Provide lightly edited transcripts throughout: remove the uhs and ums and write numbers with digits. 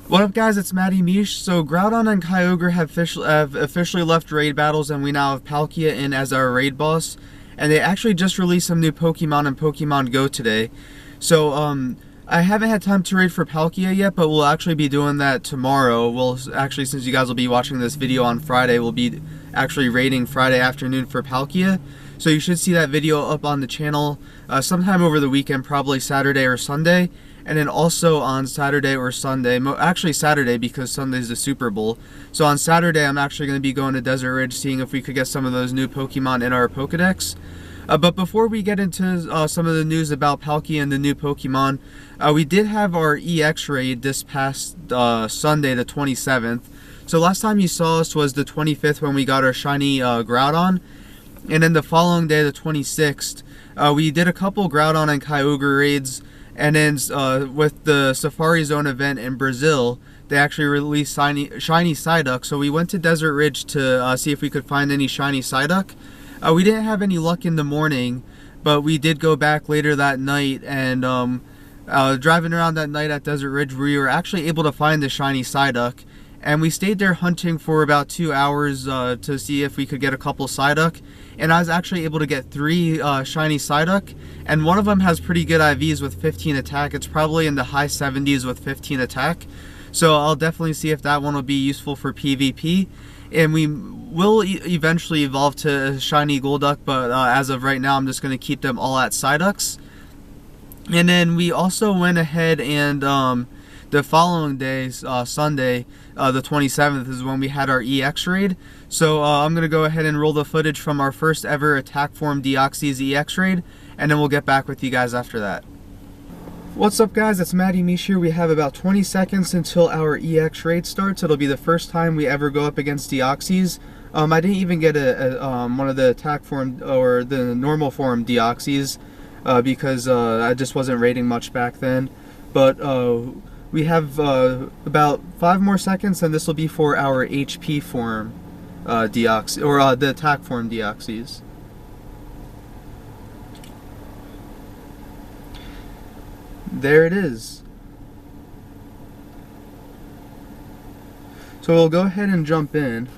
What up guys, it's Matty Mish. So Groudon and Kyogre have officially left raid battles, and we now have Palkia in as our raid boss. And they actually just released some new Pokemon in Pokemon Go today. So I haven't had time to raid for Palkia yet, but we'll actually be doing that tomorrow. We'll actually, since you guys will be watching this video on Friday, we'll be actually raiding Friday afternoon for Palkia. So you should see that video up on the channel sometime over the weekend, probably Saturday or Sunday. And then also on Saturday or Sunday, actually Saturday because Sunday's the Super Bowl. So on Saturday, I'm actually going to be going to Desert Ridge, seeing if we could get some of those new Pokemon in our Pokedex. But before we get into some of the news about Palkia and the new Pokemon, we did have our EX Raid this past Sunday, the 27th. So last time you saw us was the 25th when we got our Shiny Groudon. And then the following day, the 26th, we did a couple Groudon and Kyogre raids. And then with the Safari Zone event in Brazil, they actually released Shiny Psyduck. So we went to Desert Ridge to see if we could find any Shiny Psyduck. We didn't have any luck in the morning, but we did go back later that night. And driving around that night at Desert Ridge, we were actually able to find the Shiny Psyduck. And we stayed there hunting for about 2 hours to see if we could get a couple Psyduck. And I was actually able to get 3 Shiny Psyduck. And one of them has pretty good IVs with 15 attack. It's probably in the high 70s with 15 attack. So I'll definitely see if that one will be useful for PvP. And we will eventually evolve to Shiny Golduck, but as of right now, I'm just going to keep them all at Psyducks. And then we also went ahead and the following day, Sunday, the 27th, is when we had our EX Raid. So I'm going to go ahead and roll the footage from our first ever attack Form Deoxys EX Raid, and then we'll get back with you guys after that. What's up guys, it's Matty Mish here. We have about 20 seconds until our EX Raid starts. It'll be the first time we ever go up against Deoxys. I didn't even get one of the attack form or the normal form Deoxys because I just wasn't raiding much back then. But we have about 5 more seconds, and this will be for our HP form Deoxys, or the attack form Deoxys. There it is. So we'll go ahead and jump in.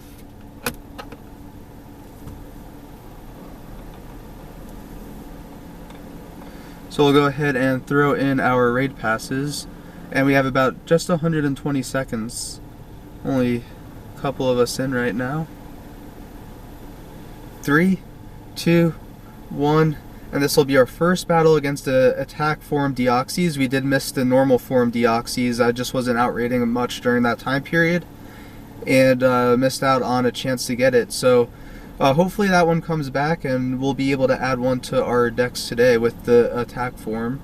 So we'll go ahead and throw in our raid passes. And we have about just 120 seconds. Only a couple of us in right now. 3, 2, 1. And this will be our first battle against the attack form Deoxys. We did miss the normal form Deoxys. I just wasn't out raiding much during that time period. And missed out on a chance to get it. So hopefully that one comes back, and we'll be able to add one to our decks today with the attack form.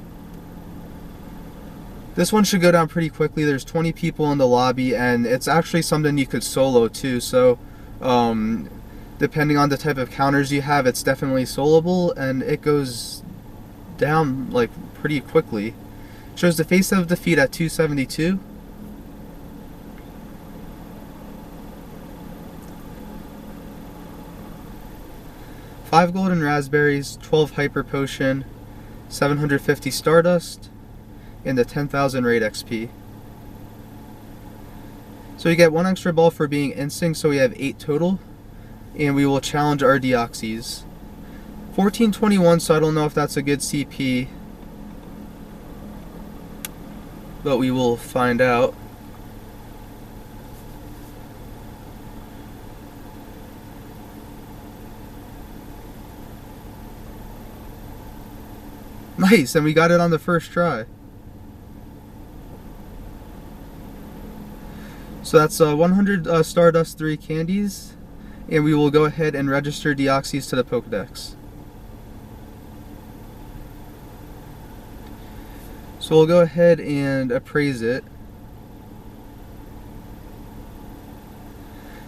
This one should go down pretty quickly. There's 20 people in the lobby, and it's actually something you could solo too. So depending on the type of counters you have, it's definitely soloable, and it goes down like pretty quickly. Shows the face of defeat at 272. Five golden raspberries, 12 hyper potion, 750 stardust, and the 10,000 raid XP. So you get 1 extra ball for being instinct, so we have 8 total. And we will challenge our Deoxys. 1421, so I don't know if that's a good CP, but we will find out. Nice, and we got it on the first try. So that's 100 Stardust, 3 candies. And we will go ahead and register Deoxys to the Pokedex. So we'll go ahead and appraise it.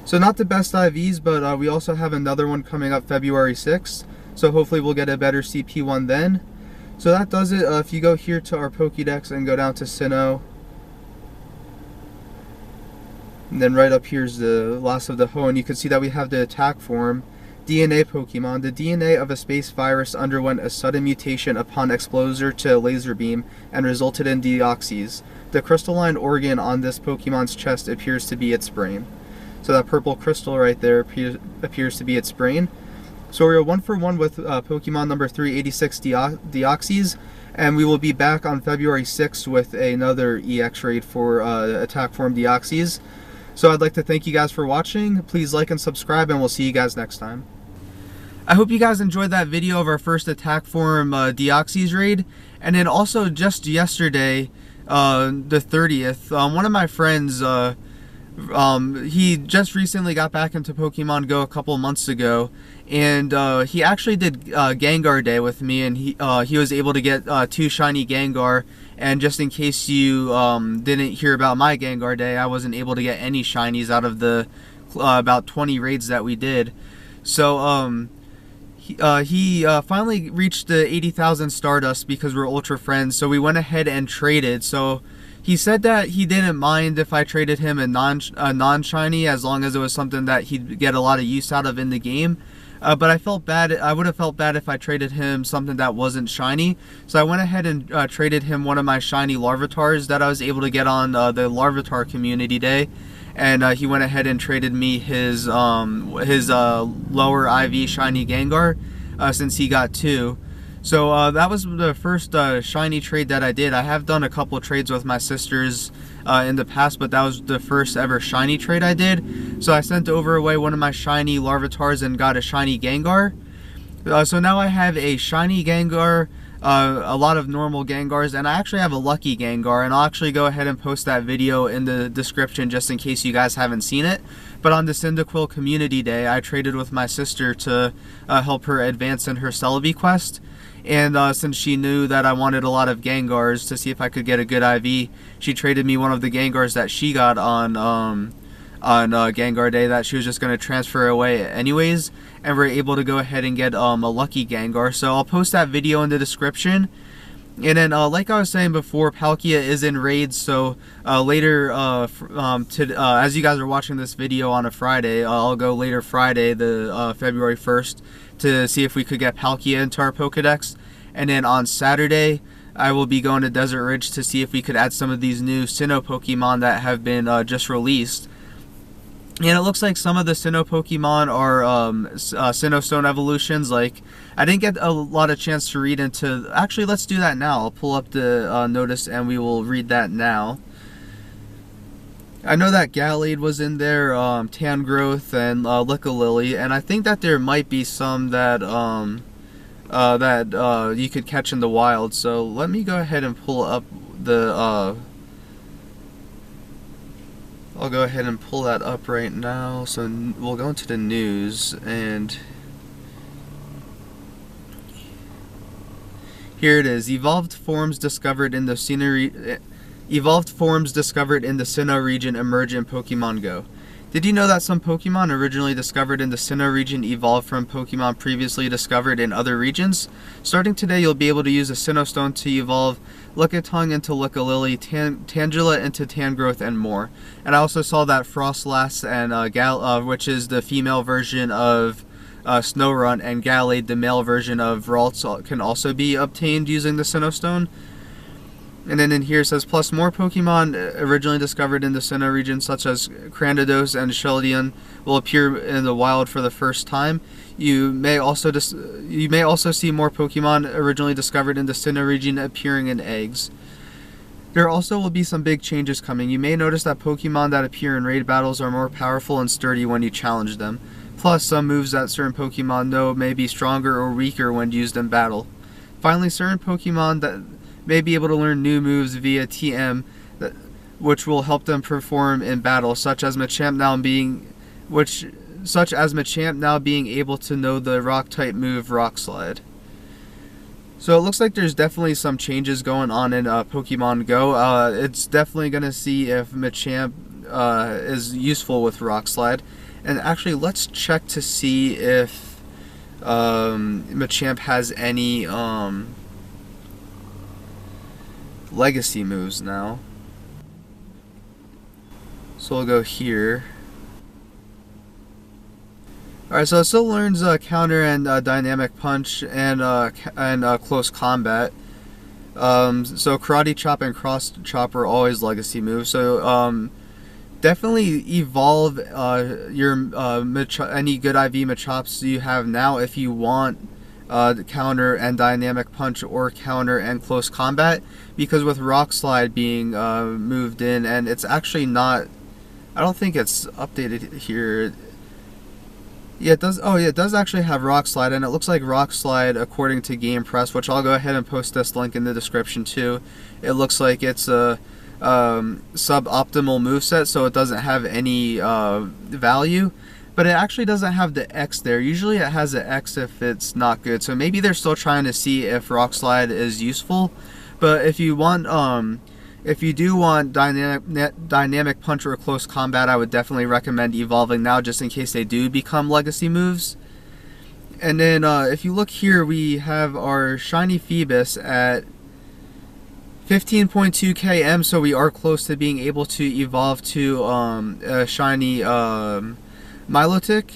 So not the best IVs, but we also have another one coming up February 6th. So hopefully we'll get a better CP one then. So that does it. If you go here to our Pokedex and go down to Sinnoh, and then right up here's the last of the Ho, and you can see that we have the attack form. DNA Pokemon. The DNA of a space virus underwent a sudden mutation upon exposure to a laser beam and resulted in Deoxys. The crystalline organ on this Pokemon's chest appears to be its brain. So that purple crystal right there appears to be its brain. So we're 1-for-1 with Pokemon number 386 Deoxys, and we will be back on February 6th with another EX Raid for Attack Form Deoxys. So I'd like to thank you guys for watching. Please like and subscribe, and we'll see you guys next time. I hope you guys enjoyed that video of our first Attack Form Deoxys raid. And then also just yesterday, the 30th, one of my friends, he just recently got back into Pokemon Go a couple months ago, and he actually did Gengar Day with me, and he was able to get 2 shiny Gengar. And just in case you didn't hear about my Gengar Day, I wasn't able to get any shinies out of the about 20 raids that we did. So he finally reached the 80,000 Stardust because we're ultra friends, so we went ahead and traded. So he said that he didn't mind if I traded him a non-shiny as long as it was something that he'd get a lot of use out of in the game. But I felt bad. I would have felt bad if I traded him something that wasn't shiny. So I went ahead and traded him one of my shiny Larvitars that I was able to get on the Larvitar Community Day. And he went ahead and traded me his lower IV shiny Gengar since he got 2. So that was the first shiny trade that I did. I have done a couple trades with my sisters in the past, but that was the first ever shiny trade I did. So I sent away one of my shiny Larvitars and got a shiny Gengar. So now I have a shiny Gengar, a lot of normal Gengars, and I actually have a lucky Gengar, and I'll actually go ahead and post that video in the description just in case you guys haven't seen it. But on the Cyndaquil Community Day, I traded with my sister to help her advance in her Celebi quest. And since she knew that I wanted a lot of Gengars to see if I could get a good IV, she traded me one of the Gengars that she got on Gengar Day that she was just going to transfer away anyways, and we're able to go ahead and get a lucky Gengar. So I'll post that video in the description. And then, like I was saying before, Palkia is in raids, so later, as you guys are watching this video on a Friday, I'll go later Friday, the February 1st, to see if we could get Palkia into our Pokedex. And then on Saturday, I will be going to Desert Ridge to see if we could add some of these new Sinnoh Pokemon that have been just released. And it looks like some of the Sinnoh Pokemon are Sinnoh Stone evolutions. Like, I didn't get a lot of chance to read into... Actually, let's do that now. I'll pull up the notice and we will read that now. I know that Gallade was in there, Tangrowth and Lickalily, and I think that there might be some that you could catch in the wild. So let me go ahead and pull up the... I'll go ahead and pull that up right now. So we'll go into the news, and here it is. Evolved forms discovered in the Sinnoh region emerge in Pokemon Go. Did you know that some Pokemon originally discovered in the Sinnoh region evolved from Pokemon previously discovered in other regions? Starting today, you'll be able to use a Sinnoh Stone to evolve Lickitung into Lickalily, Tangela into Tangrowth, and more. And I also saw that Frostlass and which is the female version of Snorunt, and Gallade, the male version of Ralts, can also be obtained using the Sinnoh Stone. And then in here it says, plus more Pokemon originally discovered in the Sinnoh region, such as Cranidos and Sheldion, will appear in the wild for the first time. You may also see more Pokemon originally discovered in the Sinnoh region appearing in eggs. There also will be some big changes coming. You may notice that Pokemon that appear in raid battles are more powerful and sturdy when you challenge them. Plus, some moves that certain Pokemon know may be stronger or weaker when used in battle. Finally, certain Pokemon that may be able to learn new moves via TM, which will help them perform in battle, such as Machamp now being able to know the Rock-type move Rock Slide. So it looks like there's definitely some changes going on in Pokemon Go. It's definitely going to see if Machamp is useful with Rock Slide. And actually, let's check to see if Machamp has any legacy moves now. So we'll go here. Alright, so it still learns counter and dynamic punch and close combat. So karate chop and cross chop are always legacy moves. So definitely evolve your any good IV Machops you have now if you want counter and dynamic punch or counter and close combat, because with Rock Slide being moved in, and it's actually not, I don't think it's updated here. Yeah, it does. Oh, yeah, it does actually have Rock Slide, and it looks like Rock Slide, according to Game Press, which I'll go ahead and post this link in the description too. It looks like it's a suboptimal moveset, so it doesn't have any value, but it actually doesn't have the X there. Usually it has an X if it's not good, so maybe they're still trying to see if Rock Slide is useful. But if you want if you do want dynamic punch or close combat, I would definitely recommend evolving now, just in case they do become legacy moves. And then if you look here, we have our Shiny Phoebus at 15.2 km, so we are close to being able to evolve to a Shiny Milotic.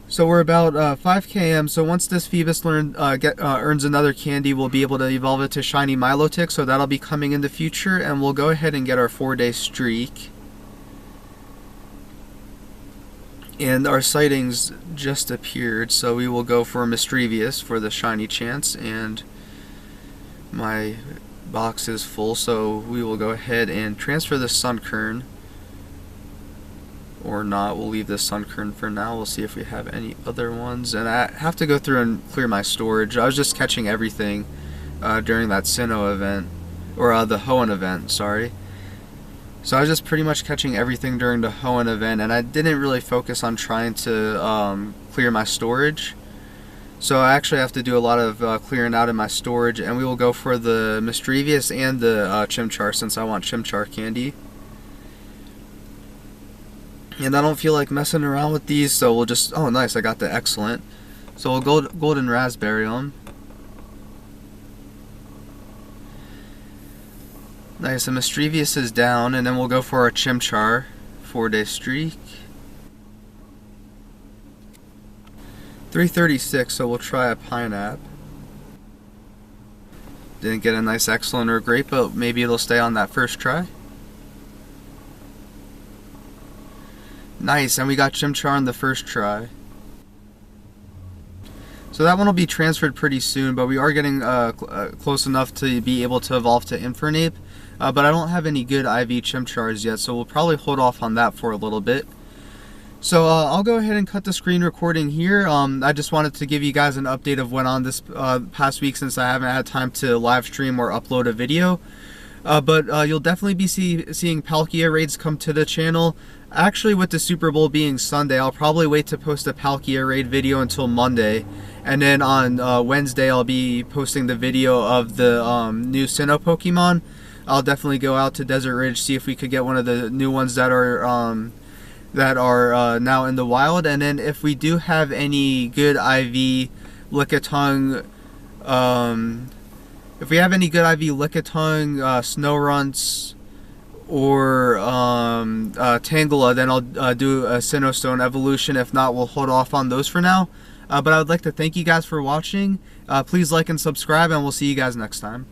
So we're about 5 km, so once this Phoebus earns another candy, we'll be able to evolve it to Shiny Milotic, so that'll be coming in the future, and we'll go ahead and get our 4-day streak. And our sightings just appeared, so we will go for Mischievous for the shiny chance, and my box is full, so we will go ahead and transfer the Sunkern. Or not, we'll leave this Sunkern for now. We'll see if we have any other ones. And I have to go through and clear my storage. I was just catching everything during that Sinnoh event, or the Hoenn event, sorry. So I was just pretty much catching everything during the Hoenn event, and I didn't really focus on trying to clear my storage. So I actually have to do a lot of clearing out in my storage, and we will go for the Mischievous and the Chimchar, since I want Chimchar candy. And I don't feel like messing around with these, so we'll just, oh nice, I got the excellent. So we'll go golden raspberry them. Nice, the Mischievous is down, and then we'll go for our Chimchar 4-day streak. 336, so we'll try a Pineapple. Didn't get a nice excellent or great, but maybe it'll stay on that first try. Nice, and we got Chimchar on the first try. So that one will be transferred pretty soon, but we are getting close enough to be able to evolve to Infernape. But I don't have any good IV Chimchars yet, so we'll probably hold off on that for a little bit. So I'll go ahead and cut the screen recording here. I just wanted to give you guys an update of what on this past week, since I haven't had time to live stream or upload a video. But you'll definitely be seeing Palkia raids come to the channel. Actually, with the Super Bowl being Sunday, I'll probably wait to post a Palkia raid video until Monday. And then on Wednesday, I'll be posting the video of the new Sinnoh Pokemon. I'll definitely go out to Desert Ridge, see if we could get one of the new ones that are now in the wild. And then if we do have any good IV Lickitung, if we have any good IV Lickitung, Snorunt, or Tangela, then I'll do a Sinnoh Stone evolution. If not, we'll hold off on those for now. But I would like to thank you guys for watching. Please like and subscribe, and we'll see you guys next time.